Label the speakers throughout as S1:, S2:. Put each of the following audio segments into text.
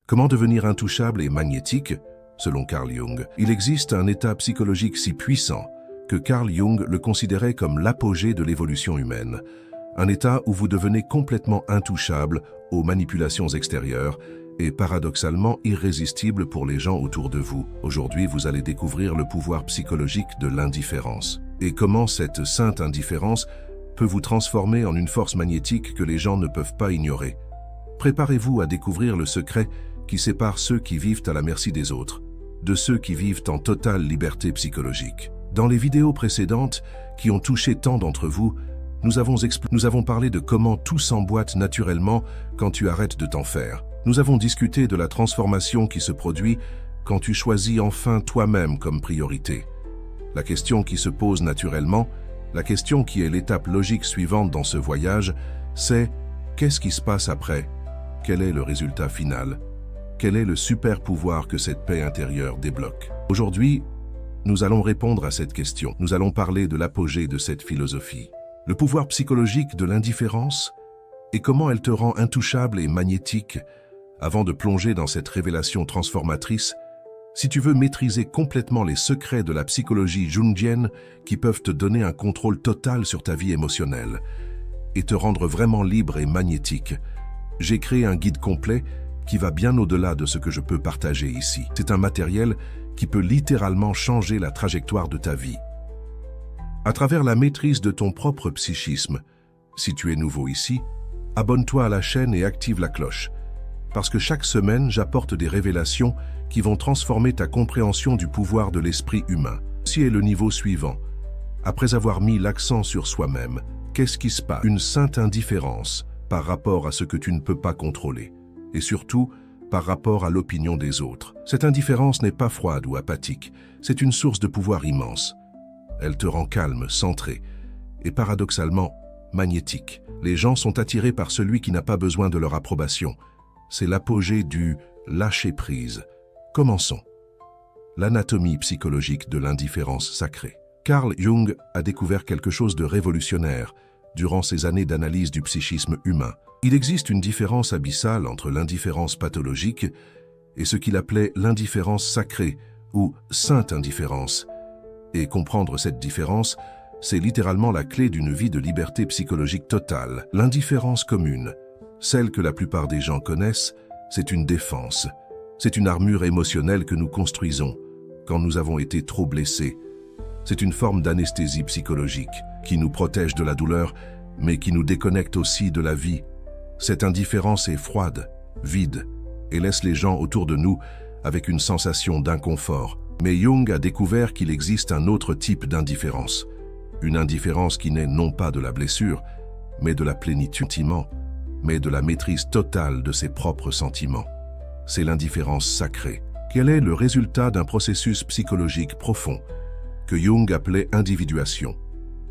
S1: Comment devenir intouchable et magnétique? Selon Carl Jung, il existe un état psychologique si puissant que Carl Jung le considérait comme l'apogée de l'évolution humaine. Un état où vous devenez complètement intouchable aux manipulations extérieures et paradoxalement irrésistible pour les gens autour de vous. Aujourd'hui, vous allez découvrir le pouvoir psychologique de l'indifférence et comment cette sainte indifférence peut vous transformer en une force magnétique que les gens ne peuvent pas ignorer. Préparez-vous à découvrir le secret qui sépare ceux qui vivent à la merci des autres de ceux qui vivent en totale liberté psychologique. Dans les vidéos précédentes qui ont touché tant d'entre vous, nous avons parlé de comment tout s'emboîte naturellement quand tu arrêtes de t'en faire. Nous avons discuté de la transformation qui se produit quand tu choisis enfin toi-même comme priorité. La question qui se pose naturellement, la question qui est l'étape logique suivante dans ce voyage, c'est qu'est-ce qui se passe après? Quel est le résultat final? Quel est le super pouvoir que cette paix intérieure débloque? Aujourd'hui, nous allons répondre à cette question. Nous allons parler de l'apogée de cette philosophie. Le pouvoir psychologique de l'indifférence et comment elle te rend intouchable et magnétique. Avant de plonger dans cette révélation transformatrice, si tu veux maîtriser complètement les secrets de la psychologie jungienne qui peuvent te donner un contrôle total sur ta vie émotionnelle et te rendre vraiment libre et magnétique, j'ai créé un guide complet qui va bien au-delà de ce que je peux partager ici. C'est un matériel qui peut littéralement changer la trajectoire de ta vie. À travers la maîtrise de ton propre psychisme, si tu es nouveau ici, abonne-toi à la chaîne et active la cloche, parce que chaque semaine, j'apporte des révélations qui vont transformer ta compréhension du pouvoir de l'esprit humain. Ceci est le niveau suivant. Après avoir mis l'accent sur soi-même, qu'est-ce qui se passe? Une sainte indifférence par rapport à ce que tu ne peux pas contrôler, et surtout par rapport à l'opinion des autres. Cette indifférence n'est pas froide ou apathique, c'est une source de pouvoir immense. Elle te rend calme, centré, et paradoxalement magnétique. Les gens sont attirés par celui qui n'a pas besoin de leur approbation. C'est l'apogée du lâcher-prise. Commençons. L'anatomie psychologique de l'indifférence sacrée. Carl Jung a découvert quelque chose de révolutionnaire durant ses années d'analyse du psychisme humain. Il existe une différence abyssale entre l'indifférence pathologique et ce qu'il appelait l'indifférence sacrée ou sainte indifférence. Et comprendre cette différence, c'est littéralement la clé d'une vie de liberté psychologique totale. L'indifférence commune, celle que la plupart des gens connaissent, c'est une défense. C'est une armure émotionnelle que nous construisons quand nous avons été trop blessés. C'est une forme d'anesthésie psychologique qui nous protège de la douleur, mais qui nous déconnecte aussi de la vie. Cette indifférence est froide, vide, et laisse les gens autour de nous avec une sensation d'inconfort. Mais Jung a découvert qu'il existe un autre type d'indifférence. Une indifférence qui naît non pas de la blessure, mais de la plénitude, mais de la maîtrise totale de ses propres sentiments. C'est l'indifférence sacrée. Quel est le résultat d'un processus psychologique profond que Jung appelait individuation?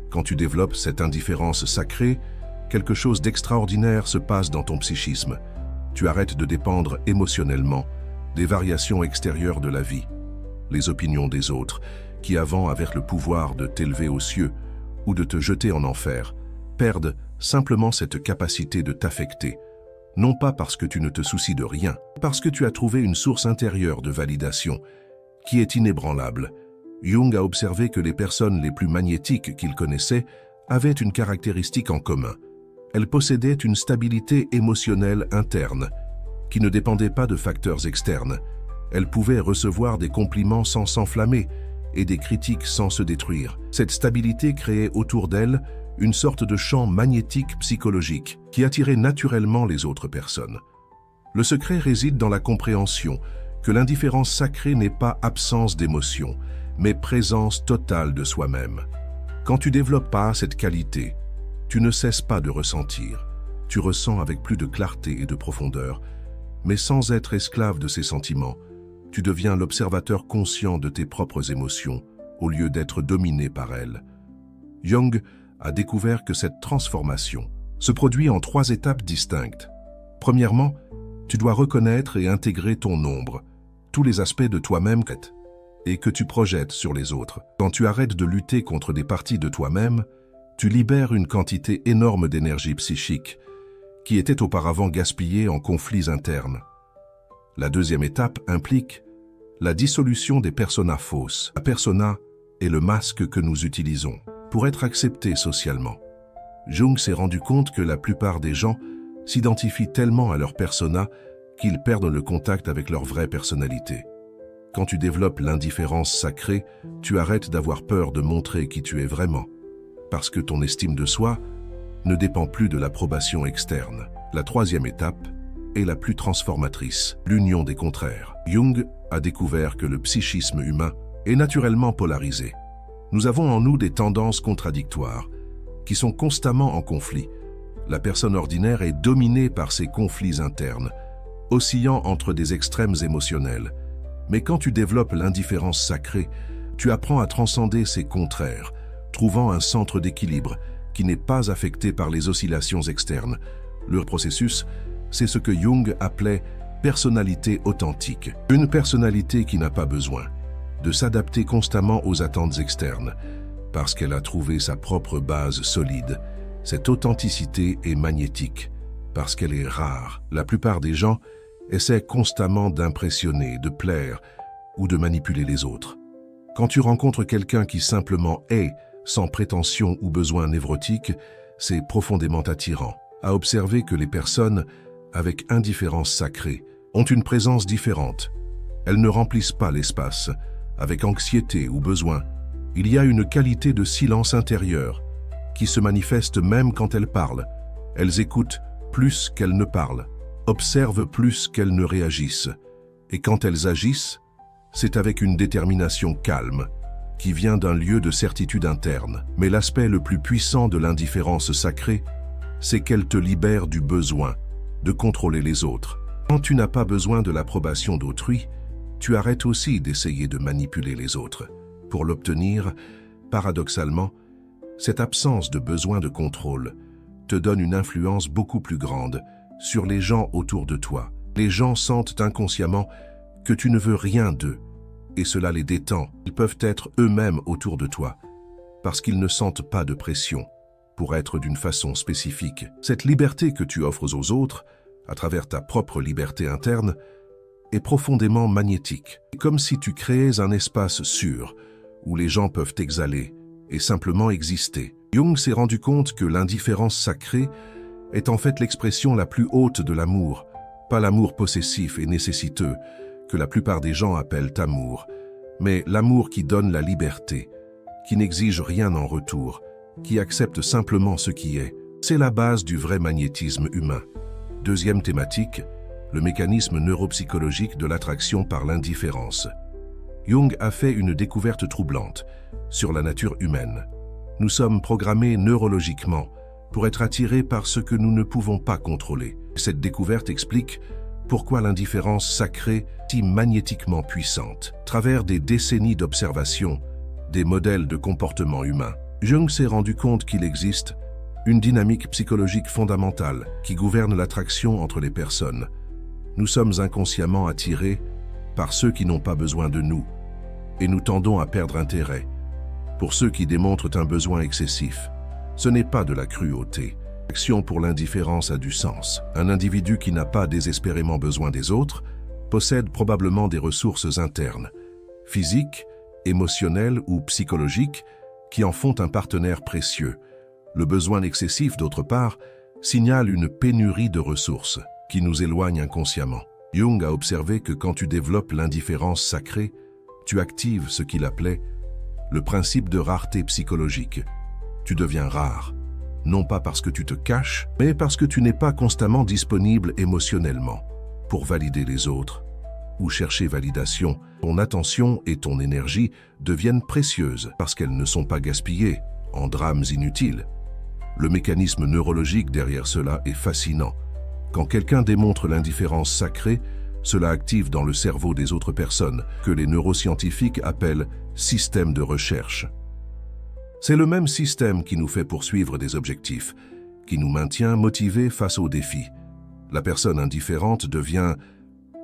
S1: Quand tu développes cette indifférence sacrée, quelque chose d'extraordinaire se passe dans ton psychisme. Tu arrêtes de dépendre émotionnellement des variations extérieures de la vie, les opinions des autres, qui avant avaient le pouvoir de t'élever aux cieux ou de te jeter en enfer, perdent simplement cette capacité de t'affecter, non pas parce que tu ne te soucies de rien, mais parce que tu as trouvé une source intérieure de validation qui est inébranlable. Jung a observé que les personnes les plus magnétiques qu'il connaissait avaient une caractéristique en commun. Elles possédaient une stabilité émotionnelle interne, qui ne dépendait pas de facteurs externes. Elles pouvaient recevoir des compliments sans s'enflammer et des critiques sans se détruire. Cette stabilité créait autour d'elles une sorte de champ magnétique psychologique qui attirait naturellement les autres personnes. Le secret réside dans la compréhension que l'indifférence sacrée n'est pas absence d'émotion, mais présence totale de soi-même. Quand tu développes pas cette qualité, tu ne cesses pas de ressentir. Tu ressens avec plus de clarté et de profondeur, mais sans être esclave de ces sentiments. Tu deviens l'observateur conscient de tes propres émotions, au lieu d'être dominé par elles. Jung a découvert que cette transformation se produit en 3 étapes distinctes. Premièrement, tu dois reconnaître et intégrer ton ombre, tous les aspects de toi-même et que tu projettes sur les autres. Quand tu arrêtes de lutter contre des parties de toi-même, tu libères une quantité énorme d'énergie psychique qui était auparavant gaspillée en conflits internes. La deuxième étape implique la dissolution des personas fausses. La persona est le masque que nous utilisons pour être acceptés socialement. Jung s'est rendu compte que la plupart des gens s'identifient tellement à leur persona qu'ils perdent le contact avec leur vraie personnalité. Quand tu développes l'indifférence sacrée, tu arrêtes d'avoir peur de montrer qui tu es vraiment, parce que ton estime de soi ne dépend plus de l'approbation externe. La troisième étape est la plus transformatrice, l'union des contraires. Jung a découvert que le psychisme humain est naturellement polarisé. Nous avons en nous des tendances contradictoires qui sont constamment en conflit. La personne ordinaire est dominée par ces conflits internes, oscillant entre des extrêmes émotionnels. Mais quand tu développes l'indifférence sacrée, tu apprends à transcender ces contraires, trouvant un centre d'équilibre qui n'est pas affecté par les oscillations externes. Le processus, c'est ce que Jung appelait personnalité authentique. Une personnalité qui n'a pas besoin de s'adapter constamment aux attentes externes, parce qu'elle a trouvé sa propre base solide. Cette authenticité est magnétique, parce qu'elle est rare. La plupart des gens essaient constamment d'impressionner, de plaire ou de manipuler les autres. Quand tu rencontres quelqu'un qui simplement est, sans prétention ou besoin névrotique, c'est profondément attirant. À observer que les personnes avec indifférence sacrée ont une présence différente. Elles ne remplissent pas l'espace avec anxiété ou besoin. Il y a une qualité de silence intérieur qui se manifeste même quand elles parlent. Elles écoutent plus qu'elles ne parlent, observent plus qu'elles ne réagissent. Et quand elles agissent, c'est avec une détermination calme qui vient d'un lieu de certitude interne. Mais l'aspect le plus puissant de l'indifférence sacrée, c'est qu'elle te libère du besoin de contrôler les autres. Quand tu n'as pas besoin de l'approbation d'autrui, tu arrêtes aussi d'essayer de manipuler les autres. Pour l'obtenir, paradoxalement, cette absence de besoin de contrôle te donne une influence beaucoup plus grande sur les gens autour de toi. Les gens sentent inconsciemment que tu ne veux rien d'eux, et cela les détend. Ils peuvent être eux-mêmes autour de toi, parce qu'ils ne sentent pas de pression pour être d'une façon spécifique. Cette liberté que tu offres aux autres, à travers ta propre liberté interne, est profondément magnétique. Comme si tu créais un espace sûr, où les gens peuvent exhaler et simplement exister. Jung s'est rendu compte que l'indifférence sacrée est en fait l'expression la plus haute de l'amour, pas l'amour possessif et nécessiteux que la plupart des gens appellent amour, mais l'amour qui donne la liberté, qui n'exige rien en retour, qui accepte simplement ce qui est. C'est la base du vrai magnétisme humain. Deuxième thématique, le mécanisme neuropsychologique de l'attraction par l'indifférence. Jung a fait une découverte troublante sur la nature humaine. Nous sommes programmés neurologiquement pour être attirés par ce que nous ne pouvons pas contrôler. Cette découverte explique pourquoi l'indifférence sacrée est si magnétiquement puissante. À travers des décennies d'observation, des modèles de comportement humain, Jung s'est rendu compte qu'il existe une dynamique psychologique fondamentale qui gouverne l'attraction entre les personnes. Nous sommes inconsciemment attirés par ceux qui n'ont pas besoin de nous, et nous tendons à perdre intérêt pour ceux qui démontrent un besoin excessif. Ce n'est pas de la cruauté. L'action pour l'indifférence a du sens. Un individu qui n'a pas désespérément besoin des autres possède probablement des ressources internes, physiques, émotionnelles ou psychologiques, qui en font un partenaire précieux. Le besoin excessif, d'autre part, signale une pénurie de ressources qui nous éloigne inconsciemment. Jung a observé que quand tu développes l'indifférence sacrée, tu actives ce qu'il appelait le principe de rareté psychologique. Tu deviens rare, non pas parce que tu te caches, mais parce que tu n'es pas constamment disponible émotionnellement pour valider les autres ou chercher validation. Ton attention et ton énergie deviennent précieuses parce qu'elles ne sont pas gaspillées en drames inutiles. Le mécanisme neurologique derrière cela est fascinant. Quand quelqu'un démontre l'indifférence sacrée, cela active dans le cerveau des autres personnes que les neuroscientifiques appellent système de recherche. C'est le même système qui nous fait poursuivre des objectifs, qui nous maintient motivés face aux défis. La personne indifférente devient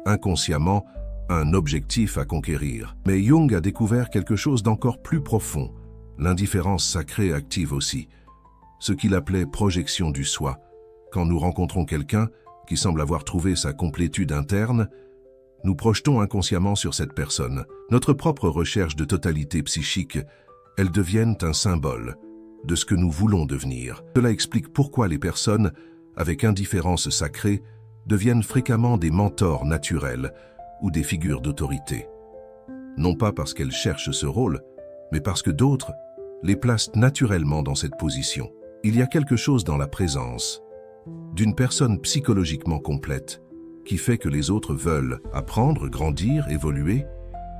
S1: inconsciemment un objectif à conquérir. Mais Jung a découvert quelque chose d'encore plus profond. L'indifférence sacrée active aussi ce qu'il appelait projection du soi. Quand nous rencontrons quelqu'un qui semble avoir trouvé sa complétude interne, nous projetons inconsciemment sur cette personne. Notre propre recherche de totalité psychique, elles deviennent un symbole de ce que nous voulons devenir. Cela explique pourquoi les personnes avec indifférence sacrée deviennent fréquemment des mentors naturels ou des figures d'autorité. Non pas parce qu'elles cherchent ce rôle, mais parce que d'autres les placent naturellement dans cette position. Il y a quelque chose dans la présence d'une personne psychologiquement complète qui fait que les autres veulent apprendre, grandir, évoluer.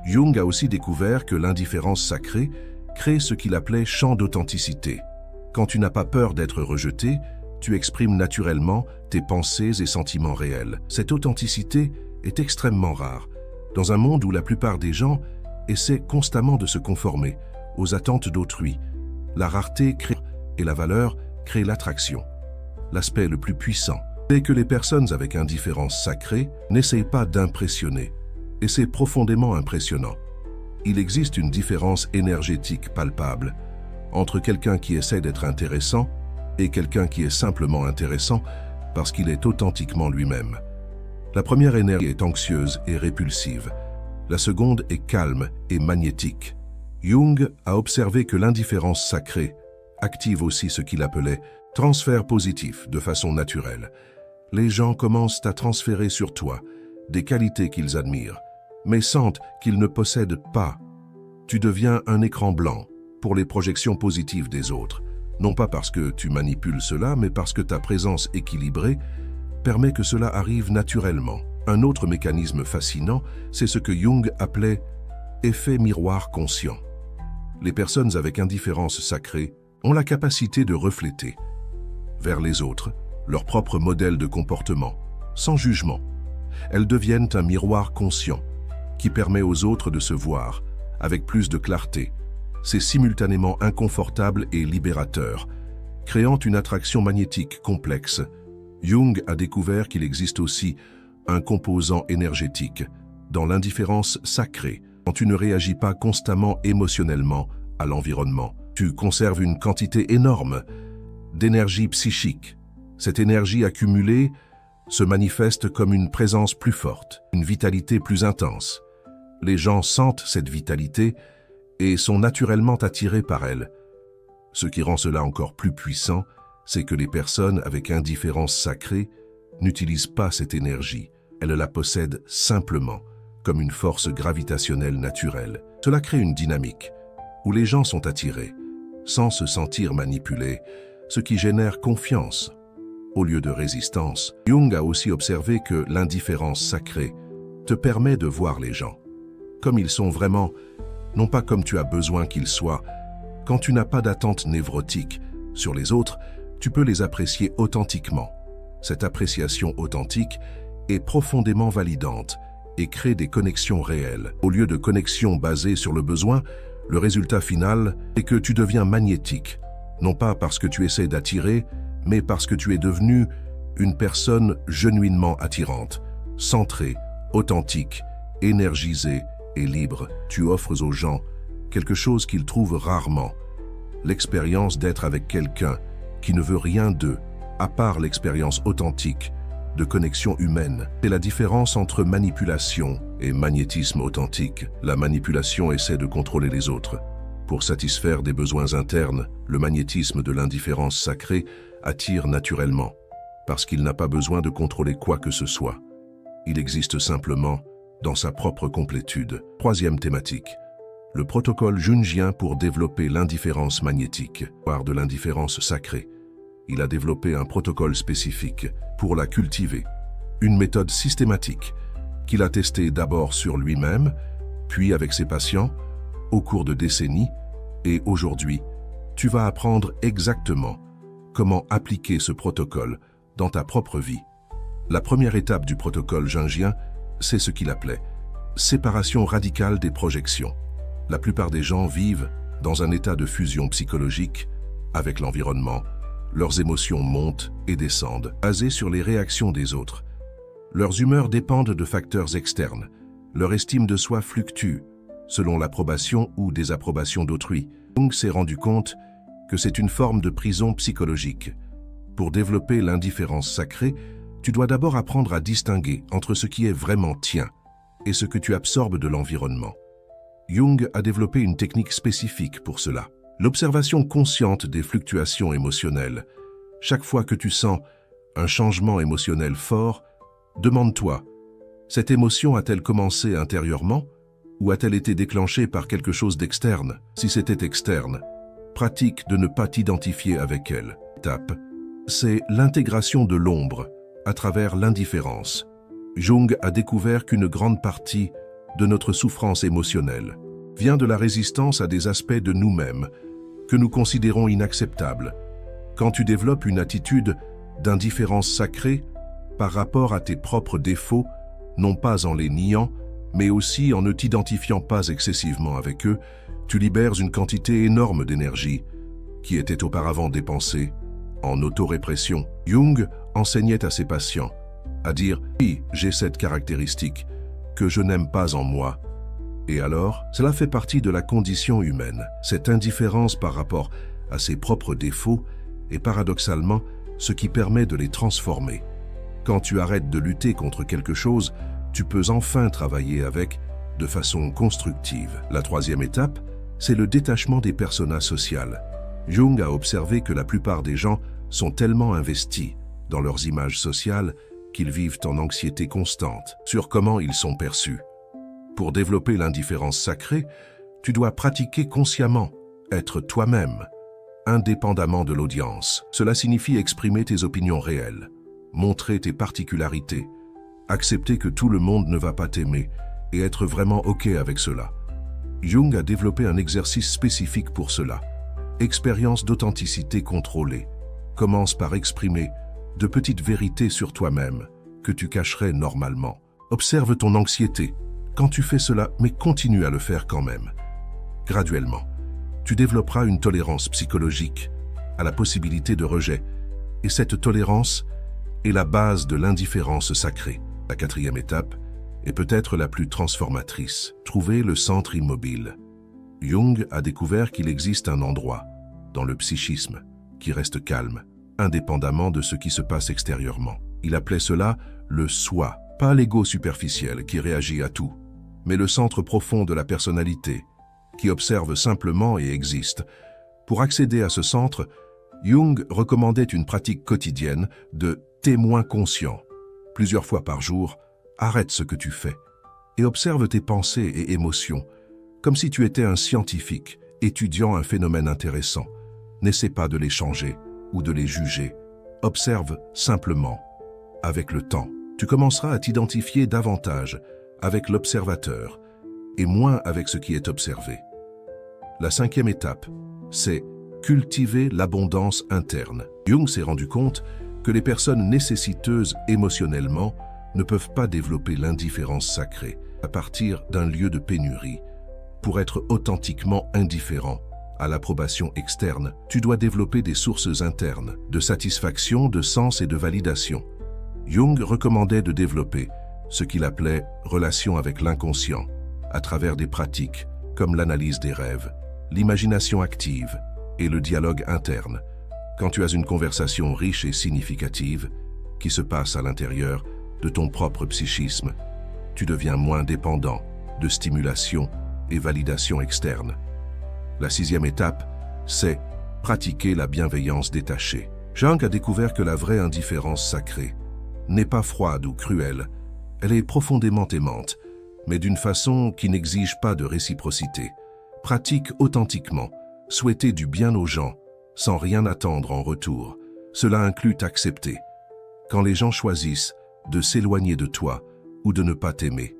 S1: Jung a aussi découvert que l'indifférence sacrée crée ce qu'il appelait champ d'authenticité. Quand tu n'as pas peur d'être rejeté, tu exprimes naturellement tes pensées et sentiments réels. Cette authenticité est extrêmement rare, dans un monde où la plupart des gens essaient constamment de se conformer aux attentes d'autrui. La rareté crée et la valeur crée l'attraction. L'aspect le plus puissant est que les personnes avec indifférence sacrée n'essayent pas d'impressionner, et c'est profondément impressionnant. Il existe une différence énergétique palpable entre quelqu'un qui essaie d'être intéressant et quelqu'un qui est simplement intéressant parce qu'il est authentiquement lui-même. La première énergie est anxieuse et répulsive. La seconde est calme et magnétique. Jung a observé que l'indifférence sacrée active aussi ce qu'il appelait transfert positif de façon naturelle. Les gens commencent à transférer sur toi des qualités qu'ils admirent, mais sentent qu'ils ne possèdent pas. Tu deviens un écran blanc pour les projections positives des autres, non pas parce que tu manipules cela, mais parce que ta présence équilibrée permet que cela arrive naturellement. Un autre mécanisme fascinant, c'est ce que Jung appelait effet miroir conscient. Les personnes avec indifférence sacrée ont la capacité de refléter vers les autres leur propre modèle de comportement, sans jugement. Elles deviennent un miroir conscient qui permet aux autres de se voir avec plus de clarté. C'est simultanément inconfortable et libérateur, créant une attraction magnétique complexe. Jung a découvert qu'il existe aussi un composant énergétique dans l'indifférence sacrée. Quand tu ne réagis pas constamment émotionnellement à l'environnement, tu conserves une quantité énorme d'énergie psychique. Cette énergie accumulée se manifeste comme une présence plus forte, une vitalité plus intense. Les gens sentent cette vitalité et sont naturellement attirés par elle. Ce qui rend cela encore plus puissant, c'est que les personnes avec indifférence sacrée n'utilisent pas cette énergie. Elles la possèdent simplement, comme une force gravitationnelle naturelle. Cela crée une dynamique où les gens sont attirés, sans se sentir manipulés, ce qui génère confiance au lieu de résistance. Jung a aussi observé que l'indifférence sacrée te permet de voir les gens comme ils sont vraiment, non pas comme tu as besoin qu'ils soient. Quand tu n'as pas d'attente névrotique sur les autres, tu peux les apprécier authentiquement. Cette appréciation authentique est profondément validante et crée des connexions réelles. Au lieu de connexions basées sur le besoin, le résultat final est que tu deviens magnétique, non pas parce que tu essaies d'attirer, mais parce que tu es devenu une personne genuinement attirante, centrée, authentique, énergisée et libre. Tu offres aux gens quelque chose qu'ils trouvent rarement, l'expérience d'être avec quelqu'un qui ne veut rien d'eux, à part l'expérience authentique de connexion humaine. C'est la différence entre manipulation et magnétisme authentique. La manipulation essaie de contrôler les autres. Pour satisfaire des besoins internes, le magnétisme de l'indifférence sacrée attire naturellement, parce qu'il n'a pas besoin de contrôler quoi que ce soit. Il existe simplement dans sa propre complétude. Troisième thématique, le protocole jungien pour développer l'indifférence magnétique, voire de l'indifférence sacrée. Il a développé un protocole spécifique pour la cultiver, une méthode systématique qu'il a testée d'abord sur lui-même, puis avec ses patients, au cours de décennies, et aujourd'hui, tu vas apprendre exactement comment appliquer ce protocole dans ta propre vie. La première étape du protocole jungien, c'est ce qu'il appelait séparation radicale des projections. La plupart des gens vivent dans un état de fusion psychologique avec l'environnement. Leurs émotions montent et descendent, basées sur les réactions des autres. Leurs humeurs dépendent de facteurs externes. Leur estime de soi fluctue selon l'approbation ou désapprobation d'autrui. Jung s'est rendu compte que c'est une forme de prison psychologique. Pour développer l'indifférence sacrée, tu dois d'abord apprendre à distinguer entre ce qui est vraiment tien et ce que tu absorbes de l'environnement. Jung a développé une technique spécifique pour cela. L'observation consciente des fluctuations émotionnelles. Chaque fois que tu sens un changement émotionnel fort, demande-toi, cette émotion a-t-elle commencé intérieurement ou a-t-elle été déclenchée par quelque chose d'externe? Si c'était externe, pratique de ne pas t'identifier avec elle. Étape, c'est l'intégration de l'ombre à travers l'indifférence. Jung a découvert qu'une grande partie de notre souffrance émotionnelle vient de la résistance à des aspects de nous-mêmes que nous considérons inacceptables. Quand tu développes une attitude d'indifférence sacrée par rapport à tes propres défauts, non pas en les niant, mais aussi en ne t'identifiant pas excessivement avec eux, tu libères une quantité énorme d'énergie qui était auparavant dépensée en autorépression. Jung enseignait à ses patients à dire « Oui, j'ai cette caractéristique que je n'aime pas en moi ». Et alors, cela fait partie de la condition humaine. Cette indifférence par rapport à ses propres défauts est paradoxalement ce qui permet de les transformer. Quand tu arrêtes de lutter contre quelque chose, tu peux enfin travailler avec de façon constructive. La troisième étape, c'est le détachement des personas sociales. Jung a observé que la plupart des gens sont tellement investis dans leurs images sociales qu'ils vivent en anxiété constante sur comment ils sont perçus. Pour développer l'indifférence sacrée, tu dois pratiquer consciemment, être toi-même, indépendamment de l'audience. Cela signifie exprimer tes opinions réelles, montrer tes particularités, accepter que tout le monde ne va pas t'aimer et être vraiment OK avec cela. Jung a développé un exercice spécifique pour cela. Expérience d'authenticité contrôlée. Commence par exprimer de petites vérités sur toi-même que tu cacherais normalement. Observe ton anxiété quand tu fais cela, mais continue à le faire quand même. Graduellement, tu développeras une tolérance psychologique à la possibilité de rejet, et cette tolérance est la base de l'indifférence sacrée. La quatrième étape est peut-être la plus transformatrice. Trouver le centre immobile. Jung a découvert qu'il existe un endroit, dans le psychisme, qui reste calme, indépendamment de ce qui se passe extérieurement. Il appelait cela le soi, pas l'ego superficiel qui réagit à tout, mais le centre profond de la personnalité, qui observe simplement et existe. Pour accéder à ce centre, Jung recommandait une pratique quotidienne de témoin conscient. Plusieurs fois par jour, arrête ce que tu fais et observe tes pensées et émotions, comme si tu étais un scientifique étudiant un phénomène intéressant. N'essaie pas de les changer ou de les juger. Observe simplement. Avec le temps, tu commenceras à t'identifier davantage avec l'observateur et moins avec ce qui est observé. La cinquième étape, c'est cultiver l'abondance interne. Jung s'est rendu compte que les personnes nécessiteuses émotionnellement ne peuvent pas développer l'indifférence sacrée à partir d'un lieu de pénurie. Pour être authentiquement indifférent à l'approbation externe, tu dois développer des sources internes de satisfaction, de sens et de validation. Jung recommandait de développer ce qu'il appelait « relation avec l'inconscient » à travers des pratiques comme l'analyse des rêves, l'imagination active et le dialogue interne. Quand tu as une conversation riche et significative qui se passe à l'intérieur de ton propre psychisme, tu deviens moins dépendant de stimulation et validation externe. La sixième étape, c'est pratiquer la bienveillance détachée. Jung a découvert que la vraie indifférence sacrée n'est pas froide ou cruelle, elle est profondément aimante, mais d'une façon qui n'exige pas de réciprocité. Pratique authentiquement, souhaiter du bien aux gens, sans rien attendre en retour. Cela inclut t'accepter. Quand les gens choisissent de s'éloigner de toi ou de ne pas t'aimer.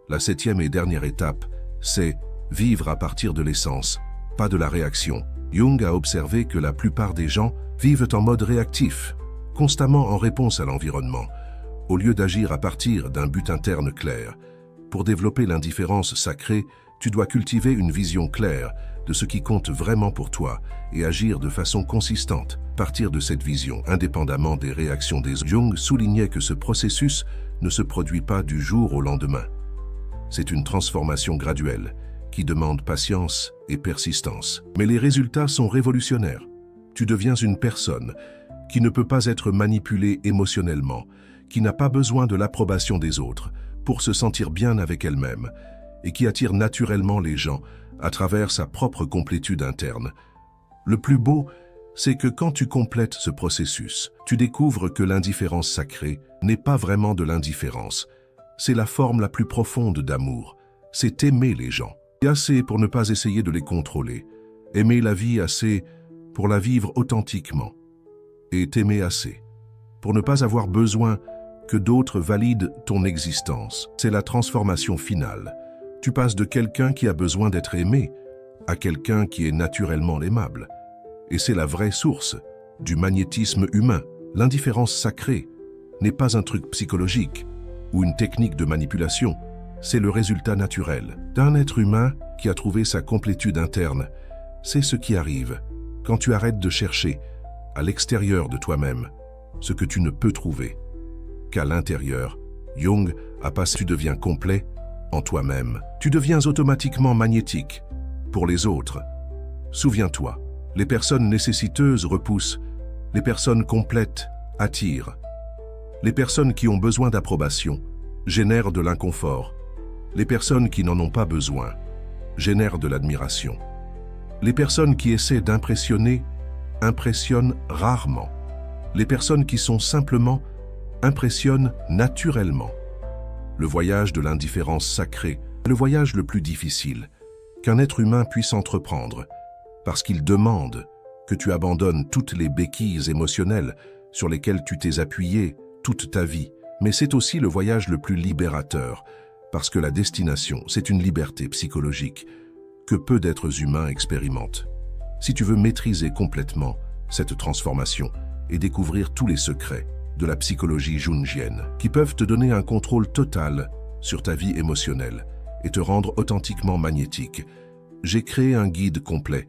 S1: La septième et dernière étape, c'est vivre à partir de l'essence, pas de la réaction. Jung a observé que la plupart des gens vivent en mode réactif, constamment en réponse à l'environnement, au lieu d'agir à partir d'un but interne clair. Pour développer l'indifférence sacrée, tu dois cultiver une vision claire de ce qui compte vraiment pour toi et agir de façon consistante. Partir de cette vision, indépendamment des réactions des autres. Jung soulignait que ce processus ne se produit pas du jour au lendemain. C'est une transformation graduelle qui demande patience et persistance. Mais les résultats sont révolutionnaires. Tu deviens une personne qui ne peut pas être manipulée émotionnellement, qui n'a pas besoin de l'approbation des autres pour se sentir bien avec elle-même et qui attire naturellement les gens à travers sa propre complétude interne. Le plus beau, c'est que quand tu complètes ce processus, tu découvres que l'indifférence sacrée n'est pas vraiment de l'indifférence. C'est la forme la plus profonde d'amour. C'est aimer les gens. Et assez pour ne pas essayer de les contrôler. Aimer la vie assez pour la vivre authentiquement. Et t'aimer assez pour ne pas avoir besoin que d'autres valident ton existence. C'est la transformation finale. Tu passes de quelqu'un qui a besoin d'être aimé à quelqu'un qui est naturellement aimable. Et c'est la vraie source du magnétisme humain. L'indifférence sacrée n'est pas un truc psychologique ou une technique de manipulation. C'est le résultat naturel d'un être humain qui a trouvé sa complétude interne. C'est ce qui arrive quand tu arrêtes de chercher à l'extérieur de toi-même ce que tu ne peux trouver qu'à l'intérieur. Jung a passé, tu deviens complet en toi-même. Tu deviens automatiquement magnétique pour les autres. Souviens-toi, les personnes nécessiteuses repoussent, les personnes complètes attirent. Les personnes qui ont besoin d'approbation génèrent de l'inconfort. Les personnes qui n'en ont pas besoin génèrent de l'admiration. Les personnes qui essaient d'impressionner impressionnent rarement. Les personnes qui sont simplement impressionnent naturellement. Le voyage de l'indifférence sacrée est le voyage le plus difficile qu'un être humain puisse entreprendre, parce qu'il demande que tu abandonnes toutes les béquilles émotionnelles sur lesquelles tu t'es appuyé toute ta vie. Mais c'est aussi le voyage le plus libérateur, parce que la destination, c'est une liberté psychologique que peu d'êtres humains expérimentent. Si tu veux maîtriser complètement cette transformation et découvrir tous les secrets de la psychologie jungienne qui peuvent te donner un contrôle total sur ta vie émotionnelle et te rendre authentiquement magnétique, j'ai créé un guide complet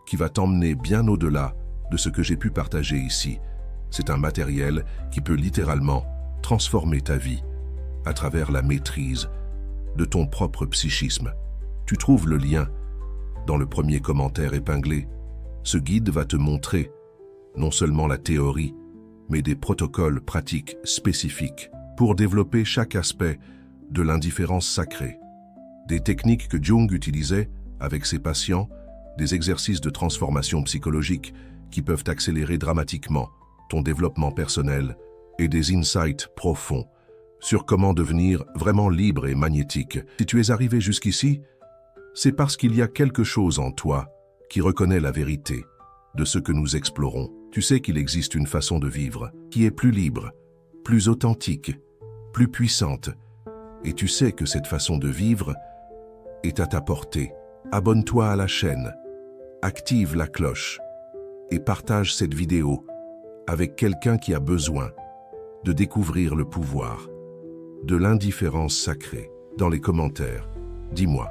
S1: qui va t'emmener bien au-delà de ce que j'ai pu partager ici. C'est un matériel qui peut littéralement transformer ta vie à travers la maîtrise de ton propre psychisme. Tu trouves le lien dans le premier commentaire épinglé. Ce guide va te montrer non seulement la théorie, mais des protocoles pratiques spécifiques pour développer chaque aspect de l'indifférence sacrée. Des techniques que Jung utilisait avec ses patients, des exercices de transformation psychologique qui peuvent accélérer dramatiquement ton développement personnel et des insights profonds sur comment devenir vraiment libre et magnétique. Si tu es arrivé jusqu'ici, c'est parce qu'il y a quelque chose en toi qui reconnaît la vérité de ce que nous explorons. Tu sais qu'il existe une façon de vivre qui est plus libre, plus authentique, plus puissante. Et tu sais que cette façon de vivre est à ta portée. Abonne-toi à la chaîne, active la cloche et partage cette vidéo avec quelqu'un qui a besoin de découvrir le pouvoir de l'indifférence sacrée. Dans les commentaires, dis-moi,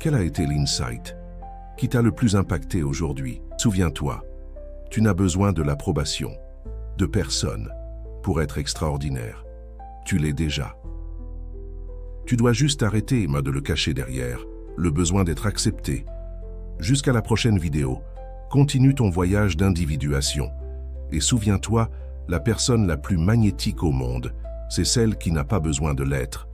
S1: quel a été l'insight qui t'a le plus impacté aujourd'hui? Souviens-toi, tu n'as besoin de l'approbation de personne pour être extraordinaire. Tu l'es déjà. Tu dois juste arrêter de le cacher derrière le besoin d'être accepté. Jusqu'à la prochaine vidéo, continue ton voyage d'individuation. Et souviens-toi, la personne la plus magnétique au monde, c'est celle qui n'a pas besoin de l'être